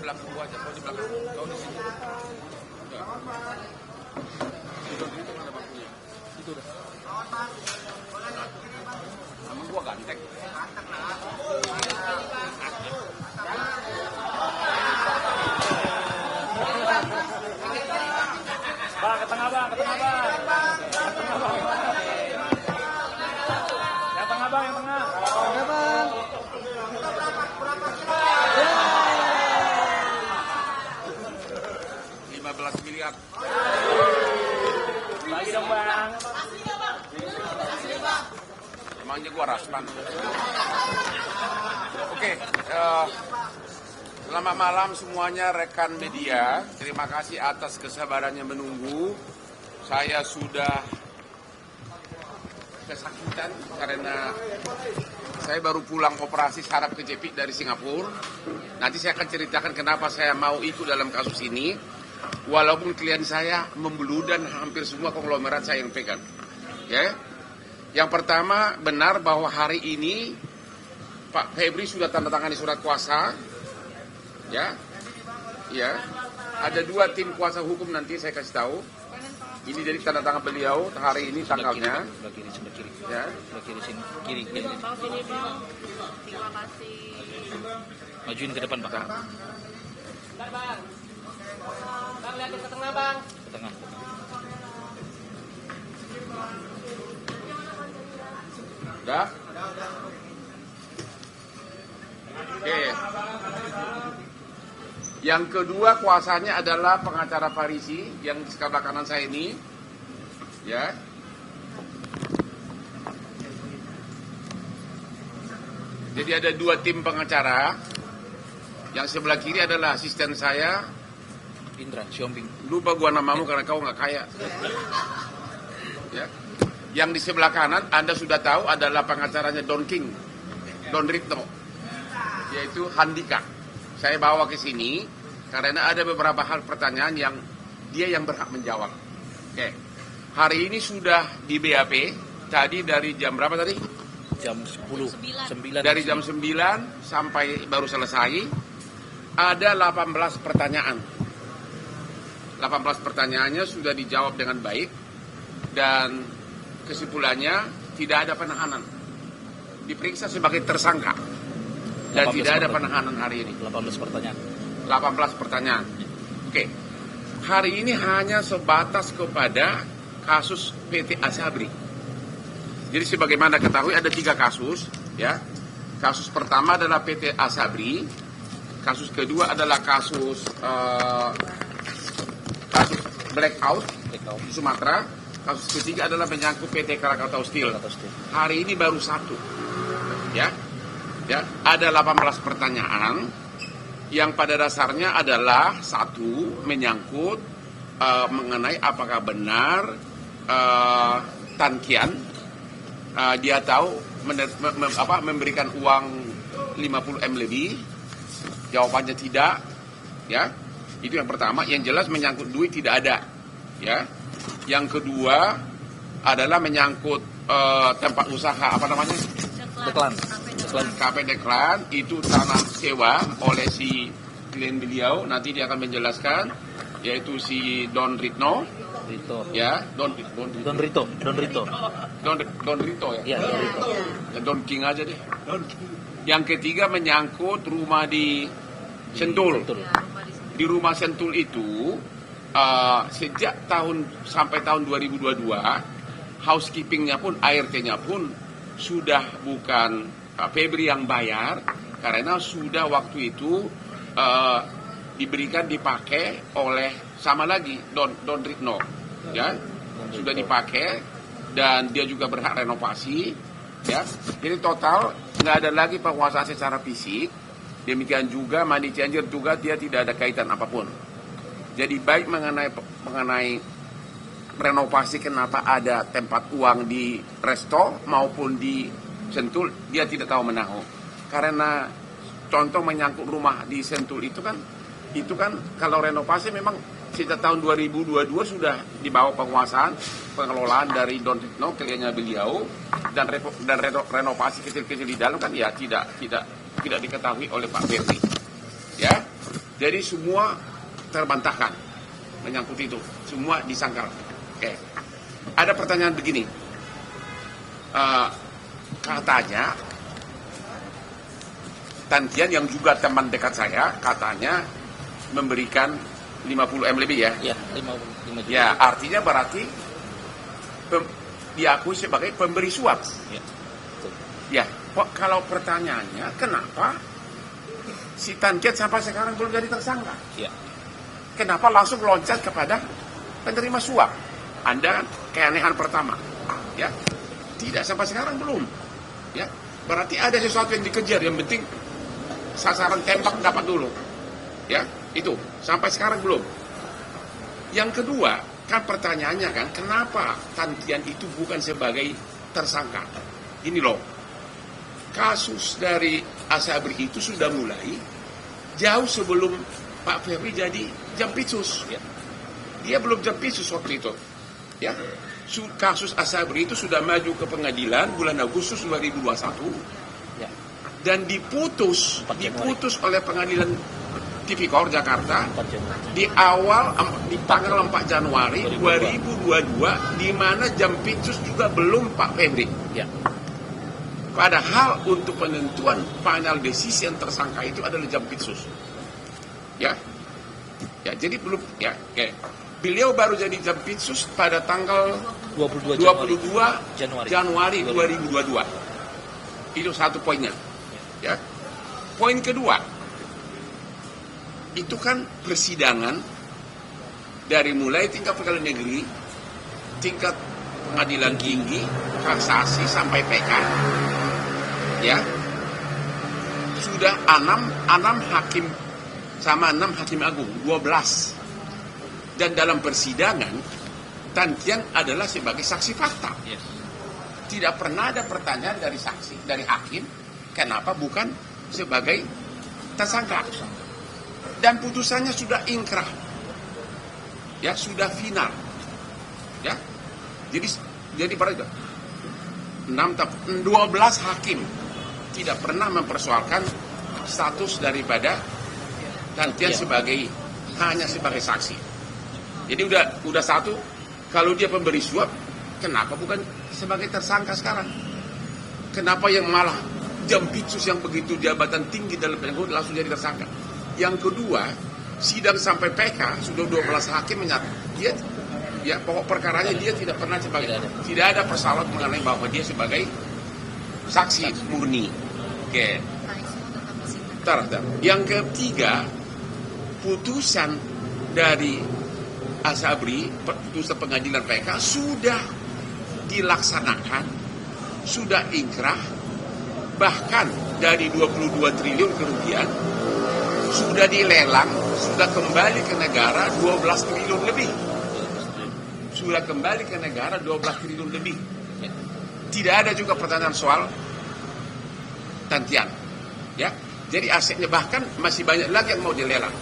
belakang gua aja, kau di belakang. Kau di sini. Ya. Itu mana bangkunya? Itu udah. Sama gua ganteng. Bang, ke tengah bang, ke tengah bang. Yang tengah bang, yang tengah. Ada bang. 15 miliar. Lagi dong bang. Emangnya gua rasman. Oke, selamat malam semuanya rekan media. Terima kasih atas kesabarannya menunggu. Saya sudah kesakitan karena saya baru pulang operasi saraf kejepit dari Singapura. Nanti saya akan ceritakan kenapa saya mau ikut dalam kasus ini. Walaupun klien saya membeludan hampir semua konglomerat saya yang pegang. Ya. Yang pertama, benar bahwa hari ini Pak Febri sudah tanda tangani surat kuasa. Ya. Ya. Ada 2 tim kuasa hukum nanti saya kasih tahu. Ini dari tanda tangan beliau hari ini tanggalnya. Sebelah kiri, sebelah kiri. Ya. Sebelah kiri sini. Kiri. Bang, sini bang. Terima kasih. Majuin ke depan, Pak. Bentar, bang. Bang, lihatin ke tengah, bang. Ke tengah. Udah? Oke. Yang kedua kuasanya adalah pengacara Farisi yang di sebelah kanan saya ini. Ya. Jadi ada 2 tim pengacara. Yang sebelah kiri adalah asisten saya. Indra, Siombing. Lupa gua namamu karena kau nggak kaya. Ya. Yang di sebelah kanan Anda sudah tahu adalah pengacaranya Don King, Don Ritno, yaitu Handika. Saya bawa ke sini karena ada beberapa hal pertanyaan yang dia yang berhak menjawab. Oke. Hari ini sudah di BAP. Tadi dari jam berapa tadi? Jam 10. 9. Dari jam 9 sampai baru selesai. Ada 18 pertanyaan. 18 pertanyaannya sudah dijawab dengan baik dan kesimpulannya tidak ada penahanan. Diperiksa sebagai tersangka dan tidak ada penahanan hari ini. 18 pertanyaan. 18 pertanyaan. Oke. Hari ini hanya sebatas kepada kasus PT Asabri. Jadi sebagaimana ketahui ada 3 kasus, ya. Kasus pertama adalah PT Asabri. Kasus kedua adalah kasus blackout di Sumatera. Kasus ketiga adalah menyangkut PT Krakatau Steel. Hari ini baru 1. Ya. Ya, ada 18 pertanyaan yang pada dasarnya adalah 1 menyangkut mengenai apakah benar Tan Kian dia tahu memberikan uang 50M lebih. Jawabannya tidak, ya. Itu yang pertama. Yang jelas menyangkut duit tidak ada, ya. Yang kedua adalah menyangkut tempat usaha apa namanya? Deklan. KP Deklan itu tanah sewa oleh si klien beliau. Nanti dia akan menjelaskan, yaitu si Don Ritno. Rito. Ya, Don Rito ya. Iya, Don Rito. Ya, Don King aja deh. Yang ketiga menyangkut rumah di Sentul. Di rumah Sentul itu sejak sampai tahun 2022 housekeepingnya pun ART-nya pun sudah bukan Febri yang bayar karena sudah waktu itu dipakai oleh sama lagi Don Ritno, ya, sudah dipakai dan dia juga berhak renovasi, ya. Jadi total nggak ada lagi penguasaan secara fisik. Demikian juga money changer juga dia tidak ada kaitan apapun. Jadi baik mengenai renovasi kenapa ada tempat uang di resto maupun di Sentul dia tidak tahu menahu. Karena contoh menyangkut rumah di Sentul itu kan kalau renovasi memang sejak tahun 2022 sudah dibawa penguasaan pengelolaan dari Don Ritno kliennya beliau dan renovasi kecil-kecil di dalam kan ya tidak diketahui oleh Pak Febri. Ya. Jadi semua terbantahkan menyangkut itu, semua disangkal. Oke. Ada pertanyaan begini, katanya Tantian yang juga teman dekat saya katanya memberikan 50 M lebih ya. Ya, 55 juta. Ya, artinya berarti diakui sebagai pemberi suap. Ya, betul. Ya, kok kalau pertanyaannya kenapa si Tantian sampai sekarang belum jadi tersangka? Ya, Kenapa langsung loncat kepada penerima suap? Anda keanehan pertama. Ya, tidak sampai sekarang belum. Ya, berarti ada sesuatu yang dikejar. Yang penting sasaran tembak dapat dulu. Ya, itu sampai sekarang belum. Yang kedua, kan pertanyaannya kan, kenapa Tantian itu bukan sebagai tersangka? Ini loh, kasus dari Asabri itu sudah mulai jauh sebelum Pak Ferry jadi Jampitsus. ya, Dia belum Jampitsus waktu itu. Ya, kasus Asabri itu sudah maju ke pengadilan bulan Agustus 2021 ya. dan diputus 4 Januari. oleh pengadilan Tipikor Jakarta 4 Januari. di tanggal 4 Januari 2022, di mana Jampitsus juga belum Pak Ferry. Ya, Padahal untuk penentuan final decision tersangka itu adalah Jampitsus. Ya. Ya, jadi belum ya, oke. Beliau baru jadi Jampitsus pada tanggal 22 Januari 2022. Itu satu poinnya. Ya. Poin kedua, itu kan persidangan dari mulai tingkat pengadilan negeri, tingkat pengadilan tinggi, kasasi sampai PK. Ya. Sudah 6 hakim sama 6 hakim agung, 12. Dan dalam persidangan Tantian adalah sebagai saksi fakta. yes. Tidak pernah ada pertanyaan dari saksi, dari hakim, kenapa bukan sebagai tersangka. Dan putusannya sudah inkrah. Ya, sudah final. Ya. Jadi pada 12 hakim tidak pernah mempersoalkan status daripada Tantian hanya sebagai saksi. Jadi udah satu, kalau dia pemberi suap, kenapa bukan sebagai tersangka sekarang? Kenapa yang malah Jampitsus yang begitu jabatan tinggi dalam penegak langsung jadi tersangka? Yang kedua, sidang sampai PK sudah 12 hakim menyatakan dia, ya pokok perkaranya dia tidak pernah sebagai, tidak ada persoalan mengenai bahwa dia sebagai saksi murni. Oke. Yang ketiga, putusan dari Asabri, putusan pengadilan PK sudah dilaksanakan, sudah inkrah, bahkan dari 22 triliun kerugian sudah dilelang, sudah kembali ke negara 12 triliun lebih. Sudah kembali ke negara 12 triliun lebih. Tidak ada juga pertanyaan soal Tantian. Ya. Jadi asetnya bahkan masih banyak lagi yang mau dilelang.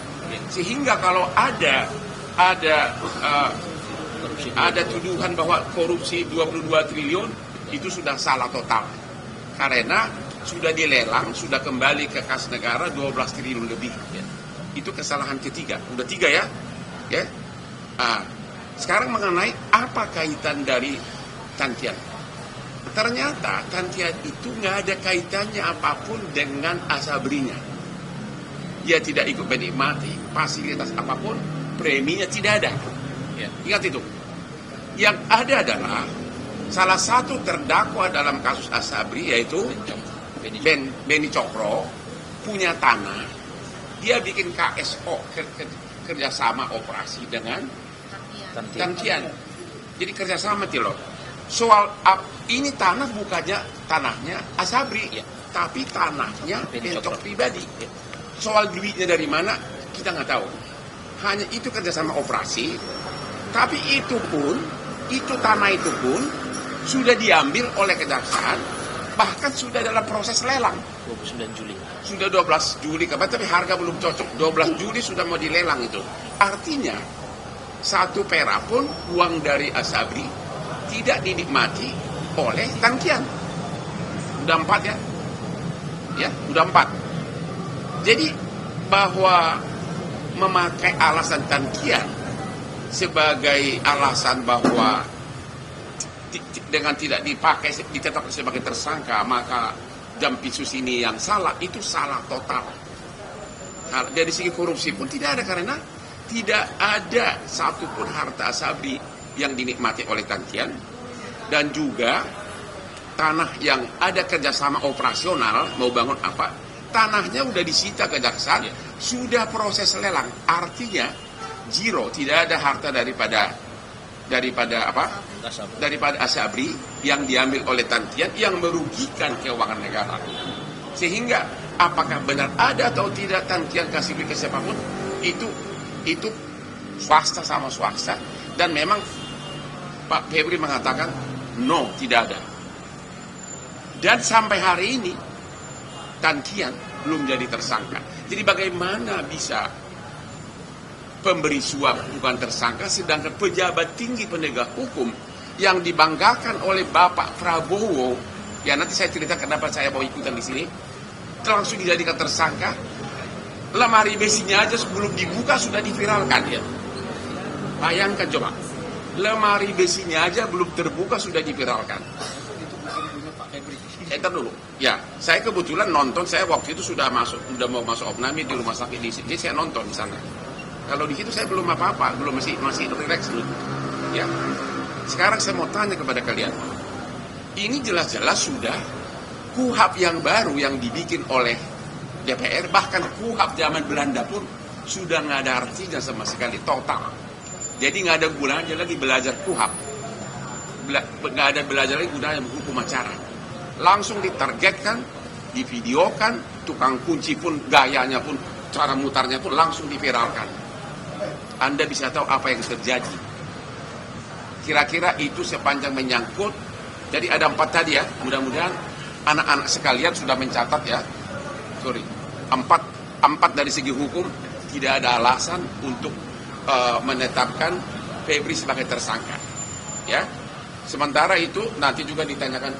Sehingga kalau ada tuduhan bahwa korupsi 22 triliun itu sudah salah total. Karena sudah dilelang, sudah kembali ke kas negara 12 triliun lebih. Itu kesalahan ketiga. Udah 3 ya. Ya. Sekarang mengenai apa kaitan dari Tantian. Ternyata Tantian itu nggak ada kaitannya apapun dengan Asabrinya. Dia tidak ikut menikmati fasilitas apapun, preminya tidak ada. Ya. Ingat itu. Yang ada adalah salah satu terdakwa dalam kasus Asabri yaitu Beni Cokro punya tanah. Dia bikin KSO, kerjasama operasi dengan Tantian. Jadi kerjasama loh. Soal ini tanah bukannya tanahnya Asabri, ya, tapi tanahnya Beni Cokro Cokro pribadi. Ya. Soal duitnya dari mana kita nggak tahu. Hanya itu kerjasama operasi. Tapi itu tanah itu pun sudah diambil oleh kejaksaan, bahkan sudah dalam proses lelang. 29 Juli. Sudah 12 Juli, tapi harga belum cocok. 12 Juli sudah mau dilelang itu. Artinya, 1 pera pun uang dari Asabri tidak dinikmati oleh Tantian. Udah 4 ya? Ya, udah 4. Jadi, bahwa memakai alasan Tankian sebagai alasan bahwa dengan tidak dipakai ditetapkan sebagai tersangka maka Jampitsus ini yang salah, itu salah total. Dari segi korupsi pun tidak ada, karena tidak ada satupun harta Asabri yang dinikmati oleh Tankian, dan juga tanah yang ada kerjasama operasional mau bangun apa, tanahnya udah disita kejaksaan, sudah proses lelang, artinya zero, tidak ada harta daripada Asabri yang diambil oleh Tankian yang merugikan keuangan negara. Sehingga apakah benar ada atau tidak Tankian kasih beli ke siapapun, itu swasta sama swasta, dan memang Pak Febri mengatakan no, tidak ada. Dan sampai hari ini Tankian belum jadi tersangka. Jadi bagaimana bisa pemberi suap bukan tersangka, sedangkan pejabat tinggi penegak hukum yang dibanggakan oleh Bapak Prabowo, ya nanti saya cerita kenapa saya mau ikutan di sini, langsung dijadikan tersangka. Lemari besinya aja sebelum dibuka sudah diviralkan ya. Bayangkan coba, lemari besinya aja belum terbuka sudah diviralkan. Entar dulu. Ya, saya kebetulan nonton, saya waktu itu sudah mau masuk opname di rumah sakit di sini, saya nonton di sana. Kalau di situ saya belum apa-apa, belum masih relax dulu. Ya. Sekarang saya mau tanya kepada kalian. Ini jelas-jelas sudah KUHP yang baru yang dibikin oleh DPR, bahkan KUHP zaman Belanda pun sudah nggak ada artinya sama sekali, total. Jadi nggak ada gunanya lagi belajar KUHP. Nggak ada belajar lagi gunanya hukum acara. Langsung ditargetkan, divideokan, tukang kunci pun gayanya pun, cara mutarnya pun langsung diviralkan. Anda bisa tahu apa yang terjadi. Kira-kira itu sepanjang menyangkut. Jadi ada 4 tadi ya. Mudah-mudahan anak-anak sekalian sudah mencatat ya. Empat dari segi hukum tidak ada alasan untuk menetapkan Febri sebagai tersangka. Ya. Sementara itu nanti juga ditanyakan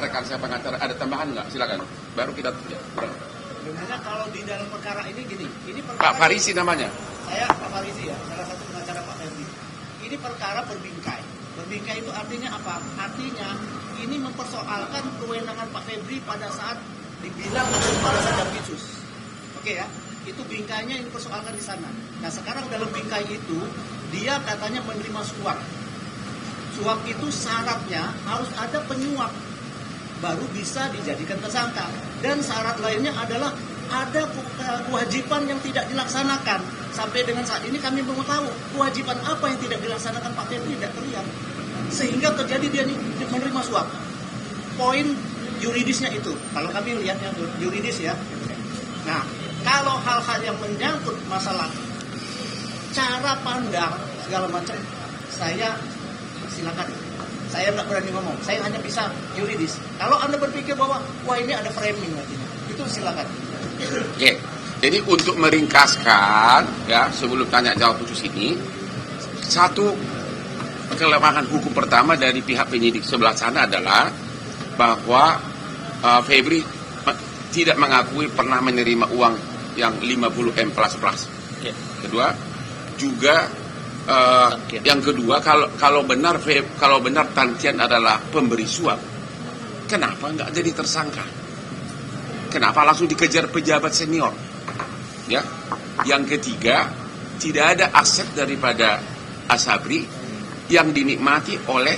rekan saya pengacara, ada tambahan nggak? Silakan. Baru kita. Sebenarnya kalau di dalam perkara ini gini, ini perkara Pak Farisi namanya. Saya Pak Farisi ya, salah satu pengacara Pak Febri. Ini perkara berbingkai. Berbingkai itu artinya apa? Artinya ini mempersoalkan kewenangan Pak Febri pada saat dibilang pada saat Jampitsus. Oke ya, itu bingkainya ini persoalkan di sana. Nah sekarang dalam bingkai itu dia katanya menerima suap. Suap itu syaratnya harus ada penyuap baru bisa dijadikan tersangka, dan syarat lainnya adalah ada kewajiban yang tidak dilaksanakan. Sampai dengan saat ini kami belum tahu kewajiban apa yang tidak dilaksanakan Pak Febri, tidak terlihat, sehingga terjadi dia menerima suap. Poin yuridisnya itu kalau kami lihatnya yuridis ya. Nah kalau hal-hal yang menyangkut masalah cara pandang segala macam, saya silakan. Saya nggak berani ngomong, saya hanya bisa yuridis. Kalau Anda berpikir bahwa, wah ini ada framing lagi, itu silakan. Oke, jadi untuk meringkaskan, ya sebelum tanya jawab khusus ini, satu kelemahan hukum pertama dari pihak penyidik sebelah sana adalah bahwa Febri tidak mengakui pernah menerima uang yang 50M plus. Kedua, juga yang kedua, kalau benar Tankian adalah pemberi suap, kenapa nggak jadi tersangka? Kenapa langsung dikejar pejabat senior? Ya. Yang ketiga, tidak ada aset daripada Asabri yang dinikmati oleh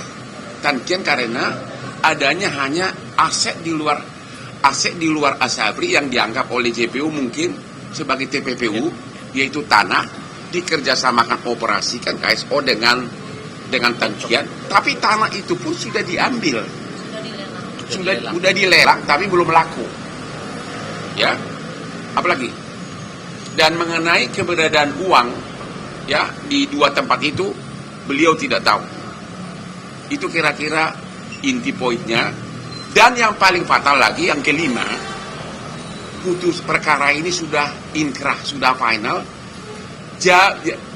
Tankian karena adanya hanya aset di luar Asabri yang dianggap oleh JPU mungkin sebagai TPPU, yaitu tanah dikerjasamakan operasikan KSO dengan Tankian, tapi tanah itu pun sudah diambil, sudah dilelang, tapi belum laku, ya. Apalagi, dan mengenai keberadaan uang, ya di 2 tempat itu beliau tidak tahu. Itu kira-kira inti poinnya. Dan yang paling fatal lagi, yang kelima, putus perkara ini sudah inkrah, sudah final.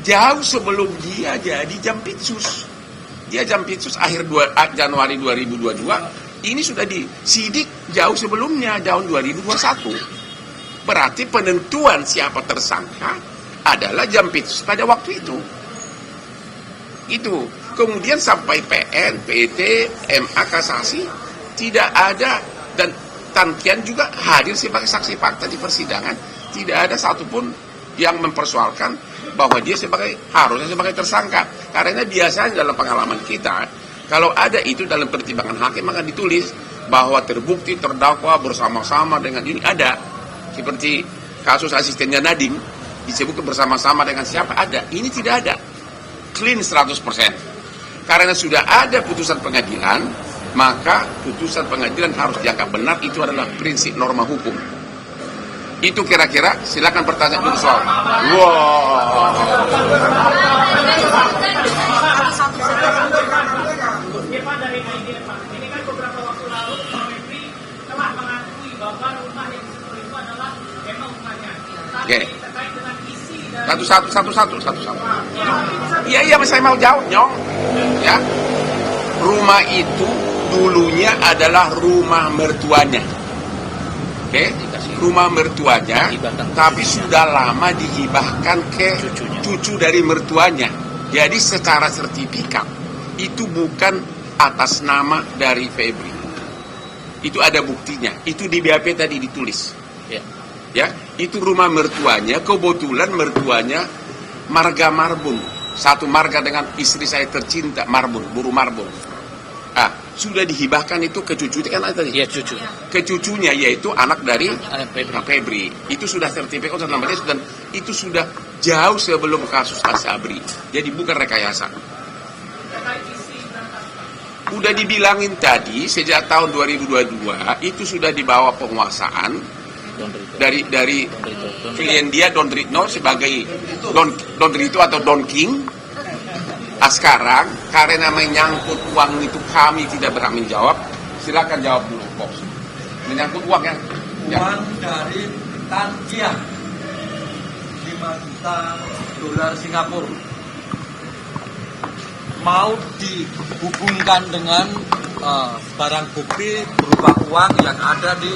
Jauh sebelum dia jadi Jampitsus. Dia Jampitsus akhir Januari 2022. Ini sudah disidik jauh sebelumnya, tahun 2021. Berarti penentuan siapa tersangka adalah Jampitsus pada waktu itu. Itu. Kemudian sampai PN, PT, MA kasasi tidak ada, dan Tan Kian juga hadir sebagai saksi fakta di persidangan. Tidak ada satupun yang mempersoalkan bahwa dia harusnya sebagai tersangka. Karena biasanya dalam pengalaman kita, kalau ada itu dalam pertimbangan hakim maka ditulis bahwa terbukti terdakwa bersama-sama dengan ini ada. Seperti kasus asistennya Nadiem disebutkan bersama-sama dengan siapa, ada. Ini tidak ada. Clean 100%. Karena sudah ada putusan pengadilan, maka putusan pengadilan harus dianggap benar. Itu adalah prinsip norma hukum. Itu kira-kira, silakan bertanya dulu soal. Ini kan beberapa waktu lalu Febri telah mengakui bahwa rumah yang disentuh itu adalah memang rumahnya. Tapi terkait dengan isi dan Satu-satu. Iya, saya mau jawab, Nyong. Ya, rumah itu dulunya adalah rumah mertuanya. Oke, rumah mertuanya, tapi sudah lama dihibahkan ke cucu dari mertuanya. Jadi secara sertifikat itu bukan atas nama dari Febri. Itu ada buktinya. Itu di BAP tadi ditulis. Ya, itu rumah mertuanya. Kebetulan mertuanya marga Marbun, satu marga dengan istri saya tercinta, Marbun, Buru Marbun. Sudah dihibahkan itu ke cucu kan tadi? Iya, cucu. Ke cucunya, yaitu anak dari Febri. Febri. Itu sudah sertifikat namanya, dan itu sudah jauh sebelum kasus Asabri. Jadi bukan rekayasa. Udah dibilangin tadi, sejak tahun 2022 itu sudah dibawa penguasaan dari klien dia Don Ritno sebagai Don Rito atau Don King. Sekarang karena menyangkut uang itu kami tidak berhak menjawab. Silakan jawab dulu, Bos. Menyangkut uang ya. Uang dari Tan Kian 5 juta dolar Singapura mau dihubungkan dengan barang bukti berupa uang yang ada di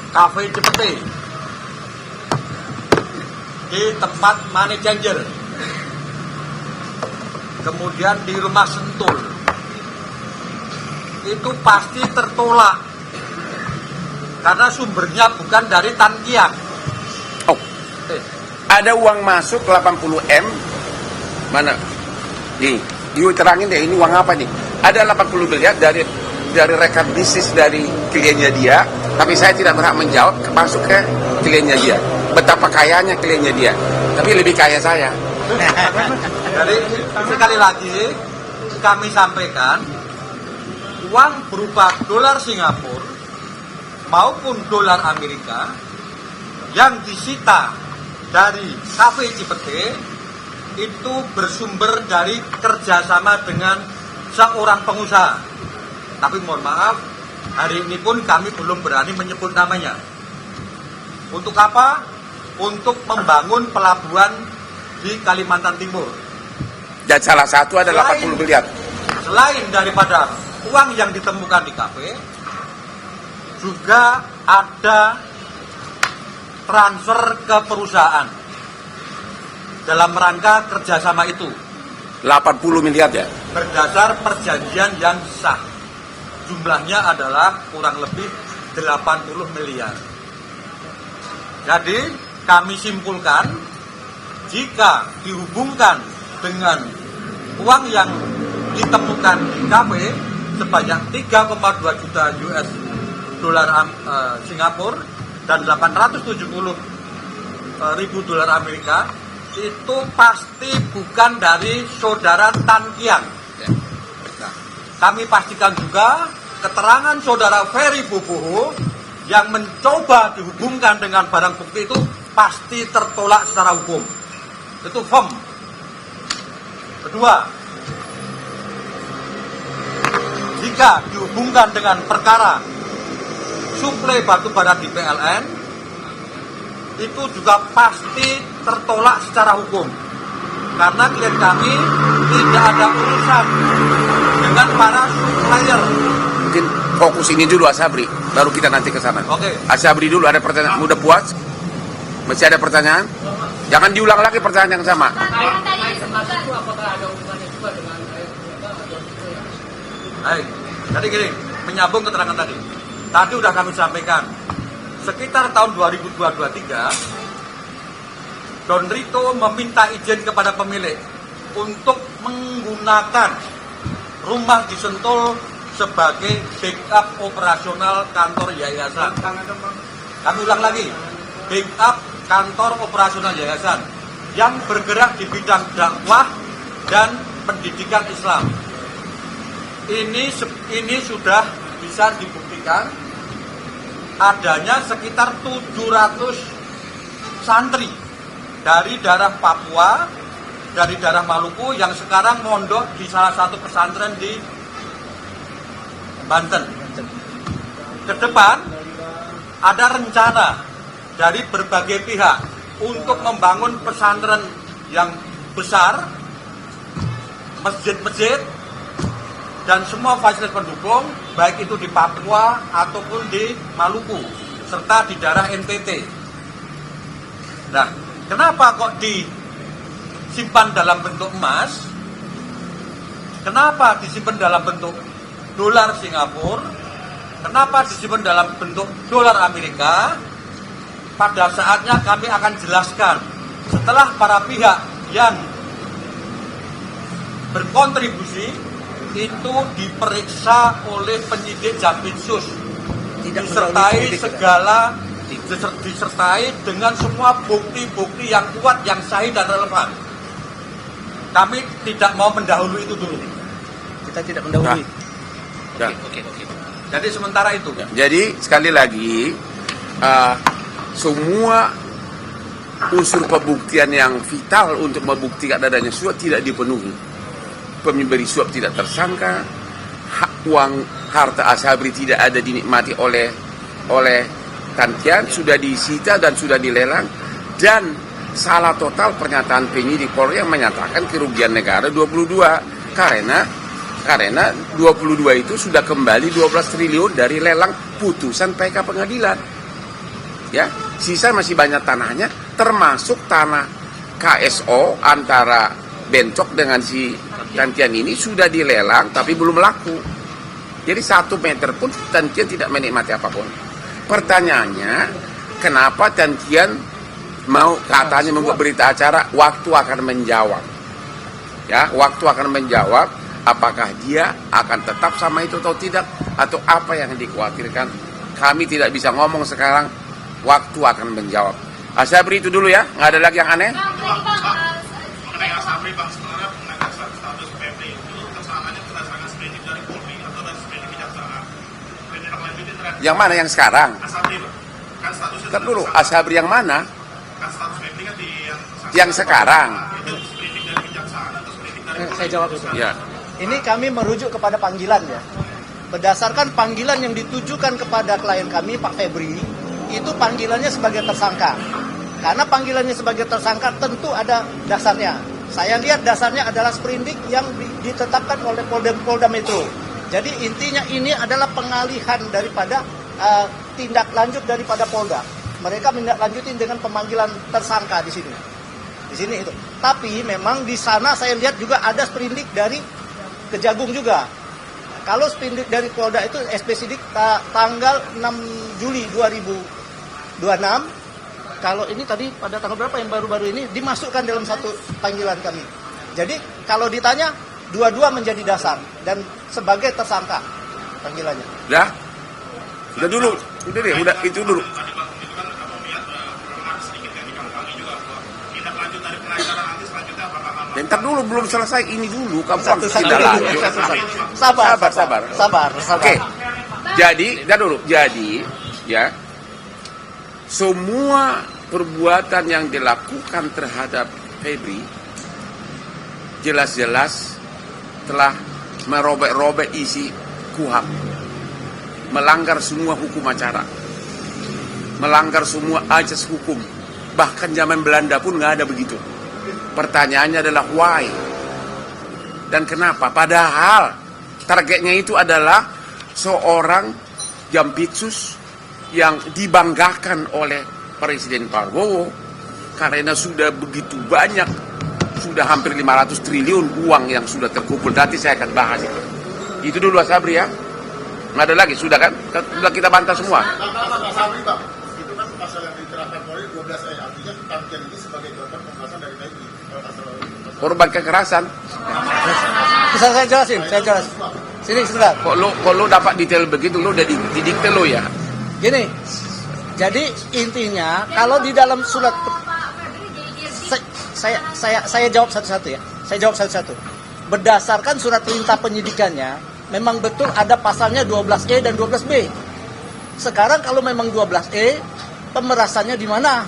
Cafe Cipete di tempat money changer, kemudian di rumah Sentul. Itu pasti tertolak karena sumbernya bukan dari Tan Kian. Ada uang masuk 80M. Mana? Nih, terangin deh, ini uang apa nih? Ada 80 miliar dari rekam bisnis dari kliennya dia, tapi saya tidak berhak menjawab masuk ke kliennya dia. Betapa kayanya kliennya dia, tapi lebih kaya saya. Jadi sekali lagi kami sampaikan, uang berupa dolar Singapura maupun dolar Amerika yang disita dari Cafe Cipete itu bersumber dari kerjasama dengan seorang pengusaha. Tapi mohon maaf, hari ini pun kami belum berani menyebut namanya. Untuk apa? Untuk membangun pelabuhan di Kalimantan Timur. Dan salah satu ada 80 miliar. Selain daripada uang yang ditemukan di kafe, juga ada transfer ke perusahaan dalam rangka kerjasama itu. 80 miliar ya? Berdasar perjanjian yang sah. Jumlahnya adalah kurang lebih 80 miliar. Jadi kami simpulkan, jika dihubungkan dengan uang yang ditemukan di kafe sebanyak 3,2 juta US dolar Singapura dan 870 ribu dolar Amerika, itu pasti bukan dari saudara Tan Kian. Kami pastikan juga keterangan saudara Ferry Boboho yang mencoba dihubungkan dengan barang bukti itu pasti tertolak secara hukum. Itu firm. Kedua, jika dihubungkan dengan perkara suplai batu bara di PLN, itu juga pasti tertolak secara hukum. Karena klien kami tidak ada urusan dengan para supplier. Mungkin fokus ini dulu Asabri, baru kita nanti ke sana. Oke. Asabri dulu, ada pertanyaan? Udah puas? Masih ada pertanyaan? Jangan diulang lagi pertanyaan yang sama. Baik, jadi gini, menyambung keterangan tadi. Tadi udah kami sampaikan, sekitar tahun 2023, Don Rito meminta izin kepada pemilik untuk menggunakan rumah di Sentul sebagai backup operasional kantor yayasan. Kami ulang lagi, backup kantor operasional yayasan yang bergerak di bidang dakwah dan pendidikan Islam. Ini sudah bisa dibuktikan adanya sekitar 700 santri dari daerah Papua, dari daerah Maluku yang sekarang mondok di salah satu pesantren di Banten. Ke depan ada rencana dari berbagai pihak untuk membangun pesantren yang besar, masjid-masjid, dan semua fasilitas pendukung, baik itu di Papua ataupun di Maluku, serta di daerah NTT. Nah, kenapa kok disimpan dalam bentuk emas? Kenapa disimpan dalam bentuk dolar Singapura? Kenapa disimpan dalam bentuk dolar Amerika? Pada saatnya kami akan jelaskan setelah para pihak yang berkontribusi itu diperiksa oleh penyidik Jampitsus, disertai dengan semua bukti-bukti yang kuat, yang sahih dan relevan. Kami tidak mau mendahului itu dulu. Kita tidak mendahului. Oke. Jadi sementara itu. Jadi sekali lagi, semua unsur pembuktian yang vital untuk membuktikan adanya suap tidak dipenuhi. Pemberi suap tidak tersangka, uang harta Asabri tidak ada dinikmati oleh Tantian, sudah disita dan sudah dilelang, dan salah total pernyataan penyidik Polri yang menyatakan kerugian negara 22 karena 22 itu sudah kembali 12 triliun dari lelang putusan PK pengadilan. Ya, sisa masih banyak tanahnya, termasuk tanah KSO antara Bencok dengan si Tantian ini sudah dilelang tapi belum laku. Jadi 1 meter pun Tantian tidak menikmati apapun. Pertanyaannya, kenapa Tantian mau katanya membuat berita acara? Waktu akan menjawab. Ya, waktu akan menjawab apakah dia akan tetap sama itu atau tidak, atau apa yang dikhawatirkan. Kami tidak bisa ngomong sekarang. Waktu akan menjawab. Asabri itu dulu ya, nggak ada lagi yang aneh. Mengenai Asabri, Bang, sebenarnya mengenai status PP itu keterangannya berdasarkan sprendik dari Polri atau dari sprendik kejaksaan. Yang mana yang sekarang? Asabri, kan statusnya Tetap dulu, Asabri yang mana? Kan status PP kan Yang sekarang. Itu sprendik dari kejaksaan atau sprendik dari Polri? Saya jawab itu. Ya. Ini kami merujuk kepada panggilan ya. Berdasarkan panggilan yang ditujukan kepada klien kami, Pak Febri, itu panggilannya sebagai tersangka. Karena panggilannya sebagai tersangka tentu ada dasarnya. Saya lihat dasarnya adalah sprindik yang ditetapkan oleh Polda Metro. Jadi intinya ini adalah pengalihan daripada tindak lanjut daripada Polda. Mereka menindaklanjutin dengan pemanggilan tersangka di sini. Di sini itu. Tapi memang di sana saya lihat juga ada sprindik dari Kejagung juga. Kalau sprindik dari Polda itu spesidik tanggal 6 Juli 2026. Kalau ini tadi pada tanggal berapa yang baru-baru ini dimasukkan dalam satu panggilan kami. Jadi kalau ditanya dua-dua menjadi dasar dan sebagai tersangka panggilannya. Udah dulu, udah deh, udah itu dulu. Tadi Bang, itu kan Abang lihat remark sedikit yang dikami juga bahwa tindak lanjut dari pengacara nanti selanjutnya apakah akan Bentar dulu, belum selesai ini dulu. Kamu Satu-satu tidak dulu. lanjut. Sabar. Oke. Jadi, ya, semua perbuatan yang dilakukan terhadap Febri jelas-jelas telah merobek-robek isi KUHP, melanggar semua hukum acara, melanggar semua ajas hukum. Bahkan zaman Belanda pun nggak ada begitu. Pertanyaannya adalah why dan kenapa? Padahal targetnya itu adalah seorang Jampitsus yang dibanggakan oleh Presiden Prabowo, karena sudah begitu banyak, sudah hampir 500 triliun uang yang sudah terkumpul. Nanti saya akan bahas itu. Itu dulu Sabri ya. Nggak ada lagi, sudah kan? Sudah kita bantah semua. Pak Sabri, Bang, itu kan pasal yang diterapkan Polri 12 artinya tangkian ini sebagai korban kekerasan dari TNI. Korban kekerasan. Bisa saya jelasin, saya jelas. Sini sebentar. Kok lo dapat detail begitu, lo udah didikte lo ya? Gini, jadi intinya kalau di dalam surat saya jawab satu-satu ya. Saya jawab satu-satu. Berdasarkan surat perintah penyidikannya, memang betul ada pasalnya 12E dan 12B. Sekarang kalau memang 12E, pemerasannya di mana?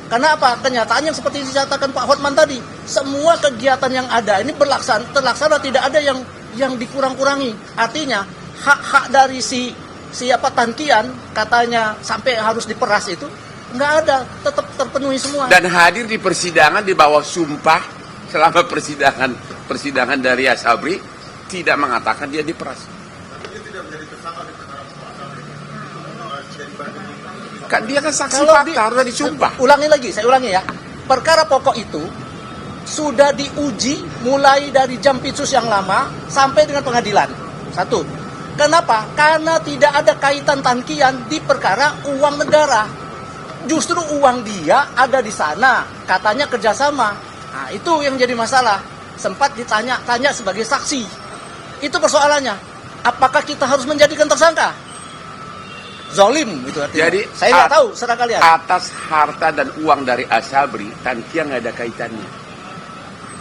Karena apa? Kenyataannya seperti dicatatkan Pak Hotman tadi, semua kegiatan yang ada ini terlaksana, tidak ada yang dikurang-kurangi. Artinya hak-hak dari si Tankian katanya sampai harus diperas itu nggak ada, tetap terpenuhi semua. Dan hadir di persidangan di bawah sumpah selama persidangan dari Asabri tidak mengatakan dia diperas. Kan dia kan saksi fakta, harus disumpah. Saya ulangi ya. Perkara pokok itu sudah diuji mulai dari Jampitsus yang lama sampai dengan pengadilan. Satu. Kenapa? Karena tidak ada kaitan Tankian di perkara uang negara. Justru uang dia ada di sana, katanya kerjasama. Nah, itu yang jadi masalah. Sempat ditanya sebagai saksi. Itu persoalannya. Apakah kita harus menjadikan tersangka? Zolim itu artinya. Jadi saya nggak tahu, serah kalian. Atas harta dan uang dari Asabri, Tankian nggak ada kaitannya.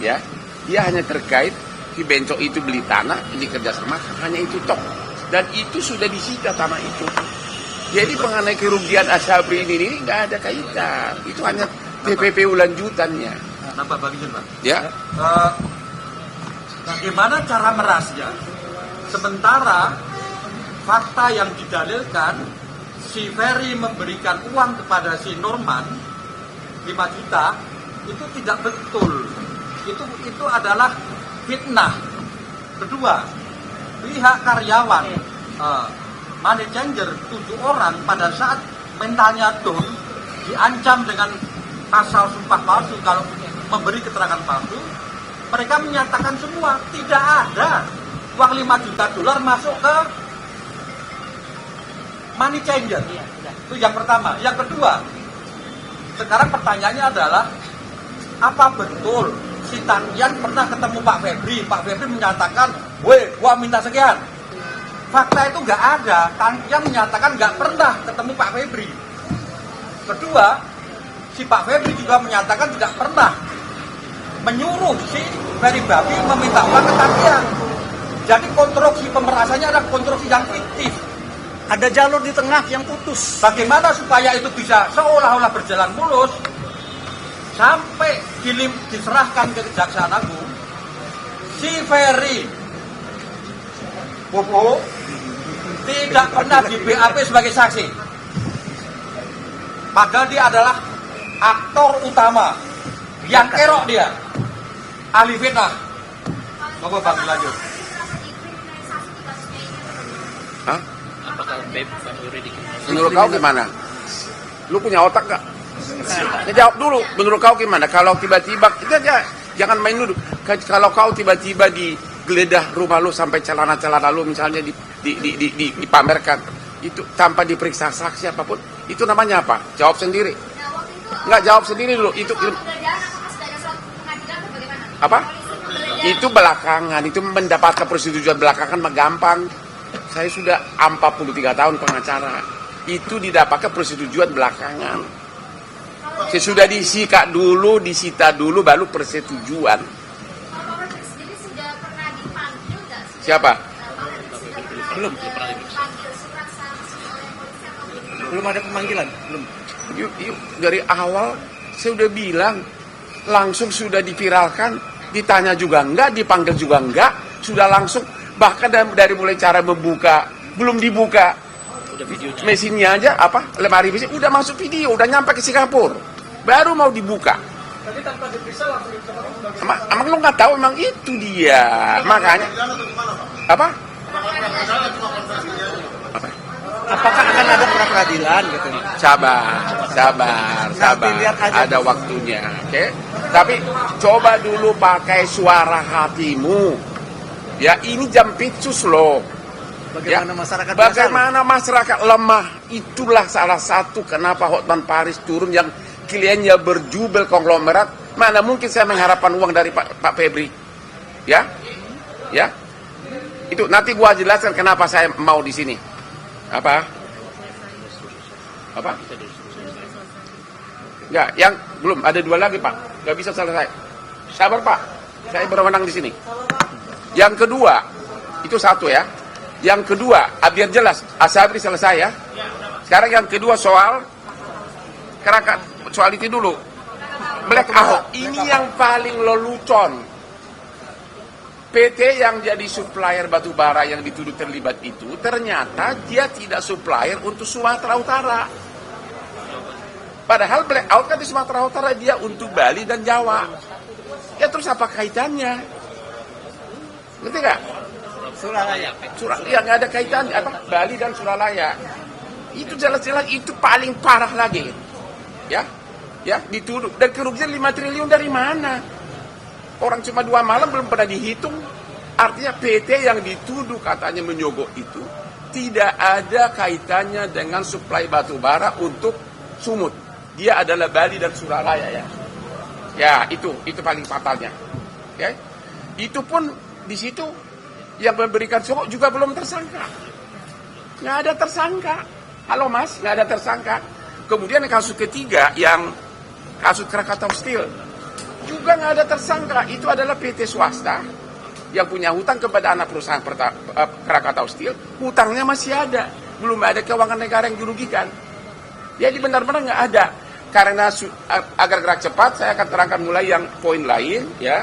Ya, dia hanya terkait si Bencok itu beli tanah, ini kerjasama, hanya itu tok. Dan itu sudah disita tanah itu. Jadi mengenai kerugian Asabri ini nggak ada kaitan. Itu hanya TPPU lanjutannya. Nambah bagian, Pak. Ya. Bagaimana cara merasnya? Sementara fakta yang didalilkan, si Ferry memberikan uang kepada si Norman 5 juta, itu tidak betul. Itu adalah fitnah. Kedua, pihak karyawan money changer 7 orang pada saat mentalnya down diancam dengan pasal sumpah palsu kalau memberi keterangan palsu, mereka menyatakan semua tidak ada uang 5 juta dolar masuk ke money changer. Itu yang pertama. Yang kedua, sekarang pertanyaannya adalah apa betul si Tankian pernah ketemu Pak Febri? Pak Febri menyatakan, "Weh, gua minta sekian." Fakta itu nggak ada. Tankian menyatakan nggak pernah ketemu Pak Febri. Kedua, si Pak Febri juga menyatakan tidak pernah menyuruh si Ferry Babi meminta uang ke Tankian. Jadi konstruksi pemerasannya adalah konstruksi yang fiktif. Ada jalur di tengah yang putus. Bagaimana supaya itu bisa seolah-olah berjalan mulus sampai diserahkan ke Kejaksaan Agung? Si Ferry Bobo tidak pernah di BAP sebagai saksi. Padahal dia adalah aktor utama. Yang kerok dia. Ahli fitnah. Monggo Bang lanjut. Hah? Menurut kau gimana? Lu punya otak gak? Jawab dulu. Menurut kau gimana? Kalau tiba-tiba kita jangan main dulu. Kalau kau tiba-tiba digeledah rumah lu sampai celana-celana lu misalnya dipamerkan, itu tanpa diperiksa saksi apapun, itu namanya apa? Jawab sendiri. Enggak, jawab sendiri dulu. Itu apa? Itu belakangan. Itu mendapatkan persetujuan belakangan mah gampang. Saya sudah 43 tahun pengacara. Itu didapatkan persetujuan belakangan. Sesudah disita dulu, baru persetujuan. Siapa? Belum ada pemanggilan, belum. Yuk, dari awal saya udah bilang, langsung sudah dipiralkan, ditanya juga enggak, dipanggil juga enggak, sudah langsung. Bahkan dari mulai cara membuka, belum dibuka mesinnya aja, lemari mesin, udah masuk video, udah nyampe ke Singapura, baru mau dibuka. Tadi tanpa diperiksa langsung Emang lo nggak tahu, emang itu dia, makanya apa? Apakah akan ada pra peradilan gitu? Sabar. Nanti lihat aja. ada waktunya, oke? Tapi coba dulu pakai suara hatimu. Ya, ini Jampitsus loh. Bagaimana Ya, masyarakat bagaimana masyarakat lemah? Itulah salah satu kenapa Hotman Paris turun yang kliennya berjubel konglomerat. Mana mungkin saya mengharapkan uang dari Pak Febri? Ya, ya. Itu nanti gua jelaskan kenapa saya mau di sini. Apa? Enggak, yang belum ada 2 lagi Pak. Nggak bisa selesai. Sabar Pak, saya berwenang di sini. Yang kedua, itu satu ya. Yang kedua, biar jelas, Asabri selesai ya. Sekarang yang kedua soal itu dulu. Black Ahok, ini yang paling lelucon. PT yang jadi supplier batu bara yang dituduh terlibat itu, ternyata dia tidak supplier untuk Sumatera Utara. Padahal Black Ahok kan di Sumatera Utara, dia untuk Bali dan Jawa. Ya terus apa kaitannya? Ngerti nggak? Suralaya. Ya nggak ada kaitannya, Bali dan Suralaya. Itu jelas-jelas itu paling parah lagi. Ya, dituduh. Dan kerugian 5 triliun dari mana? Orang cuma 2 malam belum pernah dihitung. Artinya PT yang dituduh katanya menyogok itu tidak ada kaitannya dengan suplai batu bara untuk Sumut. Dia adalah Bali dan Suralaya ya. Ya, itu paling fatalnya. Oke. Itu pun di situ yang memberikan sogok juga belum tersangka. Nggak ada tersangka. Halo Mas, nggak ada tersangka. Kemudian kasus ketiga yang kasus Krakatau Steel juga nggak ada tersangka. Itu adalah PT swasta yang punya hutang kepada anak perusahaan Krakatau Steel. Hutangnya masih ada, belum ada keuangan negara yang dirugikan. Jadi benar-benar nggak ada. Karena agar gerak cepat, saya akan terangkan mulai yang poin lain ya.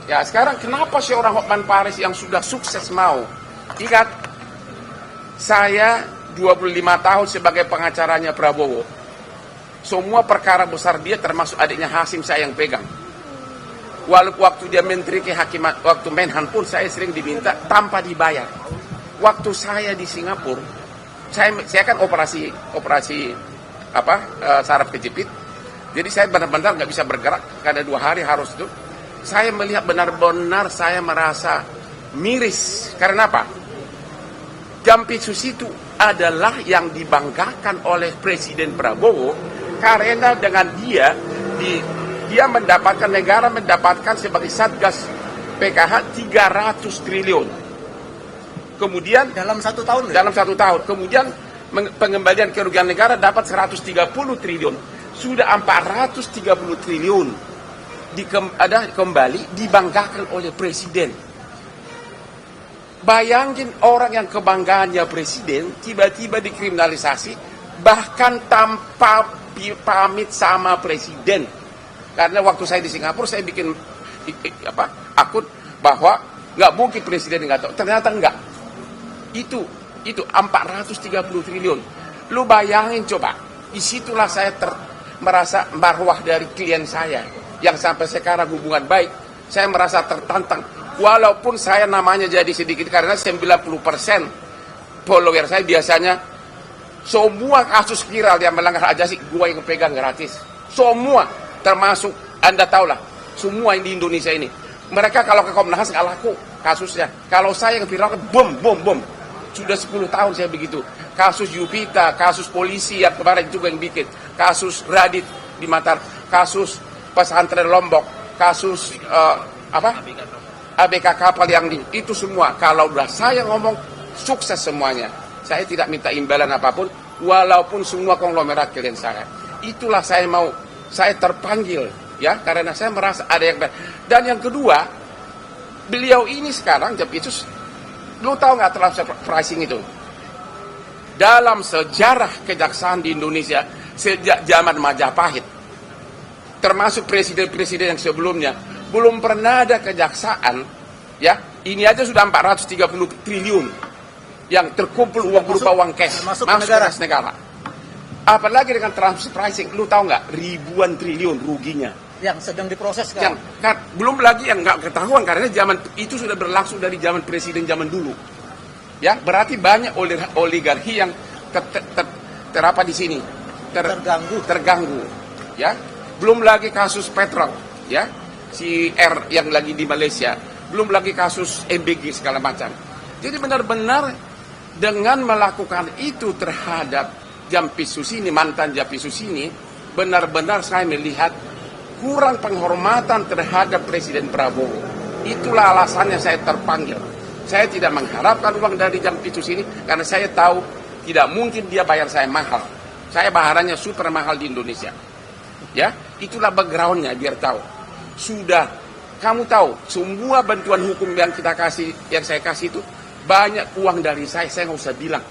Ya sekarang kenapa seorang Hotman Paris yang sudah sukses mau? Ingat, saya 25 tahun sebagai pengacaranya Prabowo. Semua perkara besar dia termasuk adiknya Hasim saya yang pegang. Walaupun waktu dia menteri kehakiman, waktu Menhan pun saya sering diminta tanpa dibayar. Waktu saya di Singapura, saya kan operasi saraf kejepit. Jadi saya benar-benar nggak bisa bergerak karena 2 hari harus itu. Saya melihat benar-benar saya merasa miris. Karena apa? Jampitsus itu adalah yang dibanggakan oleh Presiden Prabowo karena dengan dia mendapatkan, negara mendapatkan sebagai Satgas PKH 300 triliun. Kemudian dalam 1 tahun. Dalam 1 tahun. Kemudian pengembalian kerugian negara dapat 130 triliun. Sudah 430 triliun kembali dibanggakan oleh Presiden. Bayangin orang yang kebanggaannya Presiden tiba-tiba dikriminalisasi bahkan tanpa pamit sama Presiden. Karena waktu saya di Singapura saya bikin akun bahwa nggak mungkin Presiden nggak tahu. Ternyata enggak. Itu 430 triliun. Lu bayangin coba. Disitulah saya merasa marwah dari klien saya yang sampai sekarang hubungan baik. Saya merasa tertantang. Walaupun saya namanya jadi sedikit karena 90% follower saya biasanya semua kasus viral yang melanggar hak asasi gue yang pegang gratis. Semua, termasuk Anda tahulah, semua yang di Indonesia ini. Mereka kalau ke Komnas nggak laku kasusnya. Kalau saya yang viral, bom. Sudah 10 tahun saya begitu. Kasus Yupita, kasus polisi yang kemarin juga yang bikin, kasus Radit di Matar, kasus pesantren Lombok, kasus ABK kapal yang itu semua. Kalau udah saya ngomong sukses semuanya, saya tidak minta imbalan apapun, walaupun semua konglomerat klien saya. Itulah saya mau, saya terpanggil ya, karena saya merasa ada yang baik. Dan yang kedua, beliau ini sekarang Jampitsus, lu tahu nggak transfer pricing itu? Dalam sejarah kejaksaan di Indonesia sejak zaman Majapahit, termasuk presiden-presiden yang sebelumnya, belum pernah ada kejaksaan, ya, ini aja sudah 430 triliun yang terkumpul uang berupa uang cash masuk ke negara. Apalagi dengan transfer pricing, lu tahu nggak, ribuan triliun ruginya. Yang sedang diproses sekarang. Belum lagi yang nggak ketahuan karena zaman itu sudah berlangsung dari zaman presiden zaman dulu. Ya, berarti banyak oligarki yang terapa di sini, terganggu. Ya, belum lagi kasus petrol, ya, si R yang lagi di Malaysia, belum lagi kasus MBG segala macam. Jadi benar-benar dengan melakukan itu terhadap Jampitsus ini, mantan Jampitsus ini, benar-benar saya melihat kurang penghormatan terhadap Presiden Prabowo. Itulah alasannya saya terpanggil. Saya tidak mengharapkan uang dari Jampitsus ini karena saya tahu tidak mungkin dia bayar saya mahal. Saya bayarannya super mahal di Indonesia. Ya, itulah backgroundnya biar tahu. Sudah, kamu tahu semua bantuan hukum yang kita kasih, yang saya kasih itu banyak uang dari saya nggak usah bilang.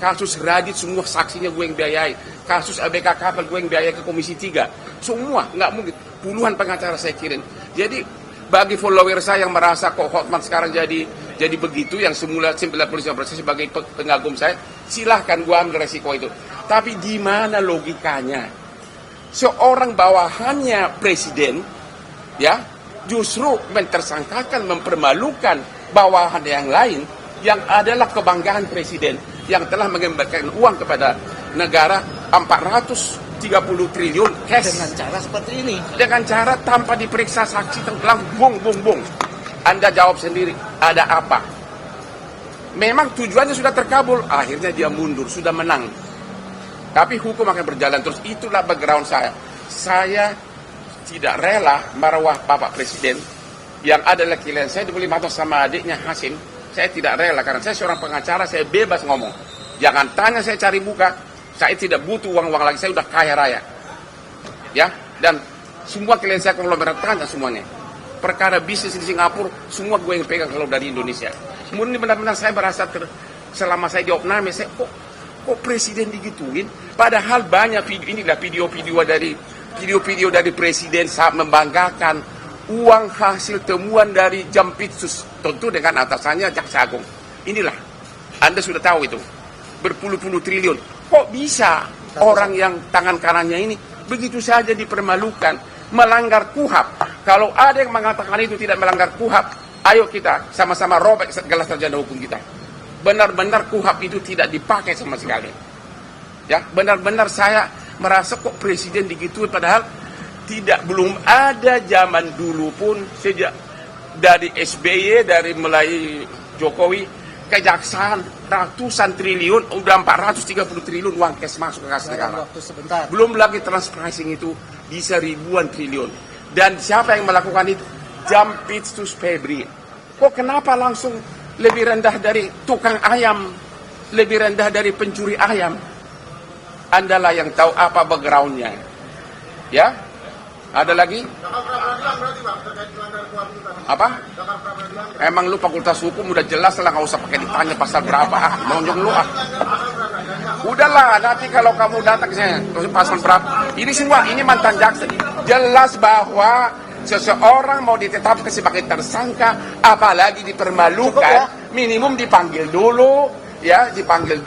Kasus Radit semua saksinya gue yang biayai. Kasus ABK kapal gue yang biayai ke Komisi 3. Semua, nggak mungkin. Puluhan pengacara saya kirim. Jadi bagi follower saya yang merasa kok Hotman sekarang jadi begitu, yang semula 95% sebagai pengagum saya, silahkan gue ambil resiko itu. Tapi di mana logikanya? Seorang bawahannya presiden, ya, justru mentersangkakan, mempermalukan bawahan yang lain yang adalah kebanggaan presiden yang telah mengembalikan uang kepada negara 430 triliun cash. Dengan cara seperti ini. Dengan cara tanpa diperiksa saksi, tenggelam, bung. Anda jawab sendiri, ada apa? Memang tujuannya sudah terkabul, akhirnya dia mundur, sudah menang. Tapi hukum akan berjalan terus. Itulah background saya. Saya tidak rela marwah Bapak Presiden yang adalah klien saya dibeli mata sama adiknya Hasim. Saya tidak rela karena saya seorang pengacara, saya bebas ngomong. Jangan tanya saya cari muka. Saya tidak butuh uang lagi, saya sudah kaya raya. Ya, dan semua klien saya konglomerat tanya semuanya. Perkara bisnis di Singapura, semua gue yang pegang kalau dari Indonesia. Kemudian benar-benar saya merasa selama saya di Opname, saya kok presiden digituin? Padahal banyak video-video dari presiden saat membanggakan uang hasil temuan dari Jampitsus, tentu dengan atasannya Jaksa Agung. Inilah, Anda sudah tahu itu, berpuluh-puluh triliun. Kok bisa orang yang tangan kanannya ini begitu saja dipermalukan, melanggar KUHAP? Kalau ada yang mengatakan itu tidak melanggar KUHAP, ayo kita sama-sama robek segala sarjana hukum kita. Benar-benar KUHAP itu tidak dipakai sama sekali. Ya, benar-benar saya merasa kok presiden digituin, padahal belum ada zaman dulu pun, sejak dari SBY, dari mulai Jokowi, kejaksaan ratusan triliun, udah 430 triliun uang cash masuk ke kas negara. Belum lagi transpricing itu bisa ribuan triliun. Dan siapa yang melakukan itu? Jampitsus Febri. Kok kenapa langsung lebih rendah dari tukang ayam, lebih rendah dari pencuri ayam? Andalah yang tahu apa backgroundnya. Ya, ada lagi? Apa? Emang lu fakultas hukum udah jelas lah, nggak usah pakai ditanya pasal berapa. Nonjong lu Udahlah, nanti kalau kamu datang ke sini, pasal berapa? Ini semua, ini mantan jaksa. Jelas bahwa seseorang mau ditetapkan sebagai tersangka, apalagi dipermalukan, minimum dipanggil dulu, ya, dipanggil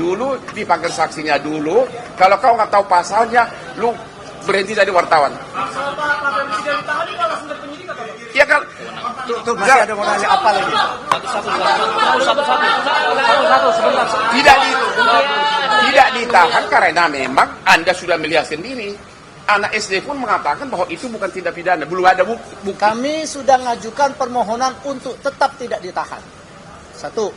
saksinya dulu. Kalau kau nggak tahu pasalnya, lu berhenti jadi wartawan. Iya kan? Tuh masih ada mau nanya apa lagi? Satu sebentar. Tidak ditahan karena memang Anda sudah melihat sendiri. Anak SD pun mengatakan bahwa itu bukan tindak pidana, belum ada bukti. Kami sudah mengajukan permohonan untuk tetap tidak ditahan. Satu.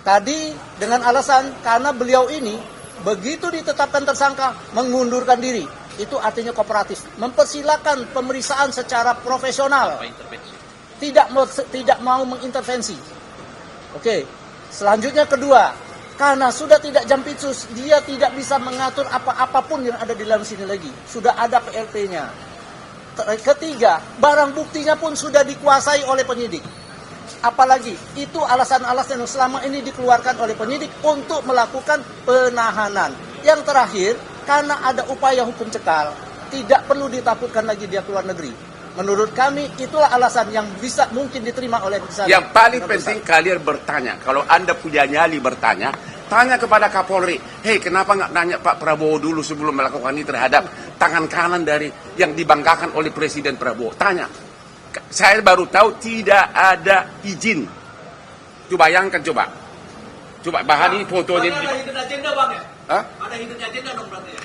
Tadi dengan alasan karena beliau ini begitu ditetapkan tersangka mengundurkan diri. Itu artinya kooperatif, mempersilakan pemeriksaan secara profesional, tidak mau mengintervensi. Oke, selanjutnya kedua, karena sudah tidak Jampitsus, dia tidak bisa mengatur apapun yang ada di dalam sini lagi, sudah ada PLP-nya. Ketiga, barang buktinya pun sudah dikuasai oleh penyidik. Apalagi itu alasan-alasan yang selama ini dikeluarkan oleh penyidik untuk melakukan penahanan. Yang terakhir, karena ada upaya hukum cekal, tidak perlu ditakutkan lagi dia keluar negeri. Menurut kami, itulah alasan yang bisa mungkin diterima oleh misalnya. Yang paling penting kalian bertanya. Kalau Anda punya nyali bertanya, tanya kepada Kapolri. Hei, kenapa nggak nanya Pak Prabowo dulu sebelum melakukan ini terhadap tangan kanan dari yang dibanggakan oleh Presiden Prabowo? Tanya. Saya baru tahu tidak ada izin. Coba bayangkan, coba bahan ini fotonya. Ada hidden agenda, Bang, ya? Hah? Ada hidden agenda dong berarti ya?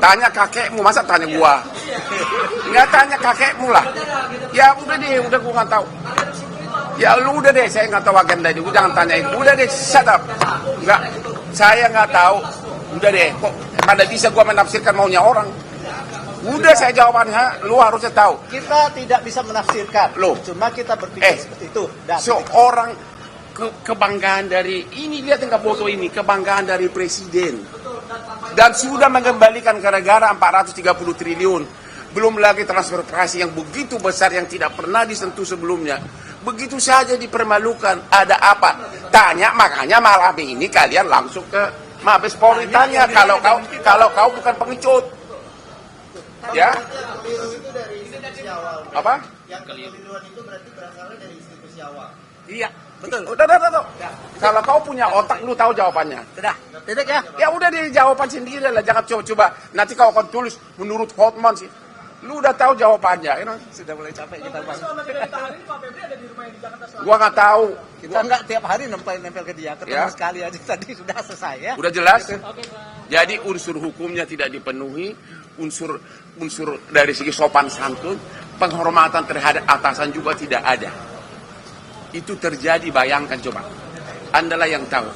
Tanya kakekmu, masa tanya gua? Nggak tanya kakekmu lah. Ya udah deh, udah gua nggak tahu. Ya lu udah deh, saya nggak tahu agenda itu. Jangan tanyain. Udah deh, shut up. Nggak, saya nggak tahu. Udah deh, kok mana bisa gua menafsirkan maunya orang? Udah saya jawabannya, lu harusnya tahu. Kita tidak bisa menafsirkan. Loh. Cuma kita berpikir seperti itu. Dan Seorang kebanggaan dari ini, lihat nggak foto ini, kebanggaan dari presiden. Dan sudah mengembalikan gara-gara 430 triliun. Belum lagi transfer yang begitu besar yang tidak pernah disentuh sebelumnya. Begitu saja dipermalukan. Ada apa? Tanya, makanya malam ini kalian langsung ke Mabes Polri tanya kalau kau bukan pengecut. Ya? Apa? Yang kekeliruan itu berarti berasalnya dari institusi awal. Iya, betul. Udah. Kalau kau punya otak, lu tahu jawabannya. sudah, titik ya. Ya udah deh, jawaban sendiri lah. Jangan coba-coba. Nanti kau akan tulis menurut Hotman sih. Lu udah tahu jawabannya. You know? Sudah mulai capek kita bang. Selama beberapa hari Pak Febri ada di rumah yang di Jakarta Selatan. Gua nggak tahu. Kita nggak tiap hari nempel ke dia. Ketemu Ya. sekali aja tadi sudah selesai ya. Udah jelas? Oke, Pak. Jadi unsur hukumnya tidak dipenuhi, unsur dari segi sopan santun, penghormatan terhadap atasan juga tidak ada. Itu terjadi, bayangkan coba. Andalah yang tahu.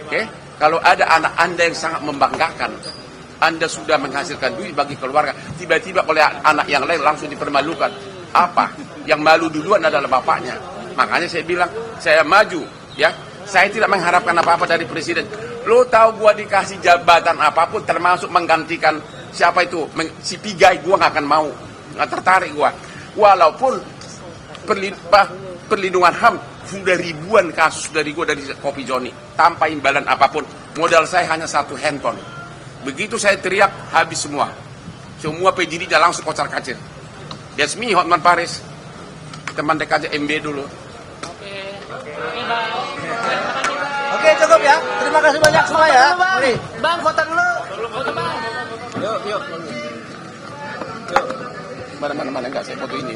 Oke? Kalau ada anak Anda yang sangat membanggakan, Anda sudah menghasilkan duit bagi keluarga, tiba-tiba oleh anak yang lain langsung dipermalukan. Apa? Yang malu duluan adalah bapaknya. Makanya saya bilang, saya maju, ya. Saya tidak mengharapkan apa-apa dari presiden. Lo tahu gua dikasih jabatan apapun, termasuk menggantikan siapa itu, si Pigai, gua nggak akan mau, nggak tertarik gua. Walaupun perlindungan HAM sudah ribuan kasus dari gua dari Kopi Joni, tanpa imbalan apapun. Modal saya hanya 1 handphone. Begitu saya teriak, habis semua. Semua penjidiknya langsung kocar-kacir. That's me, Hotman Paris. Teman dekat MB dulu. Oke, cukup ya. Terima kasih banyak semua ya. Mari. Bang, foto dulu. Foto Bang. Yuk. Mana enggak saya foto ini.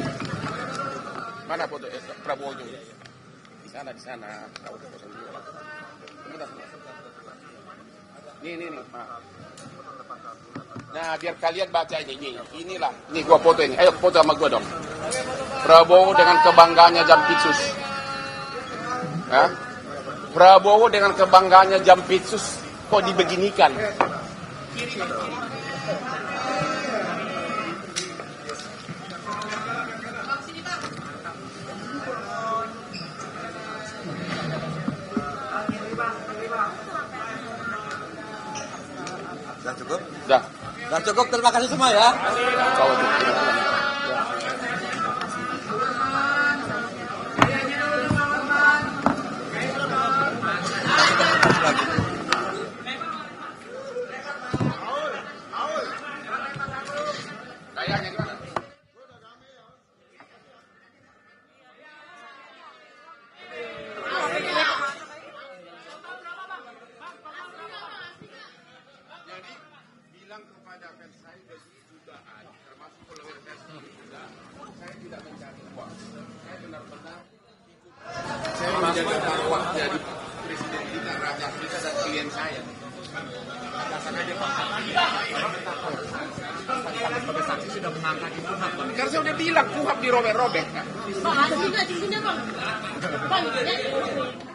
Mana foto Prabowo juga? Di sana. Tahu foto sendiri. Nih. Nah, biar kalian baca ini. Inilah. Nih gua foto ini. Ayo foto sama gua dong. Prabowo dengan kebanggaannya Jampitsus. Hah? Prabowo dengan kebanggaannya Jampitsus kok dibeginikan? Sudah cukup? Dah. Cukup, terima kasih semua ya. Kau tuh. Kayaknya gimana? Jadi bilang kepada fans saya juga ada, termasuk follower fans juga, saya tidak mencari uang. Saya benar-benar ikut. Saya menjaga marwah dari presiden kita, raja kita dan klien saya. Karena saya udah bilang kuhab dirobek-robek kan. Bang, ada juga cincinnya bang. Bang, ya.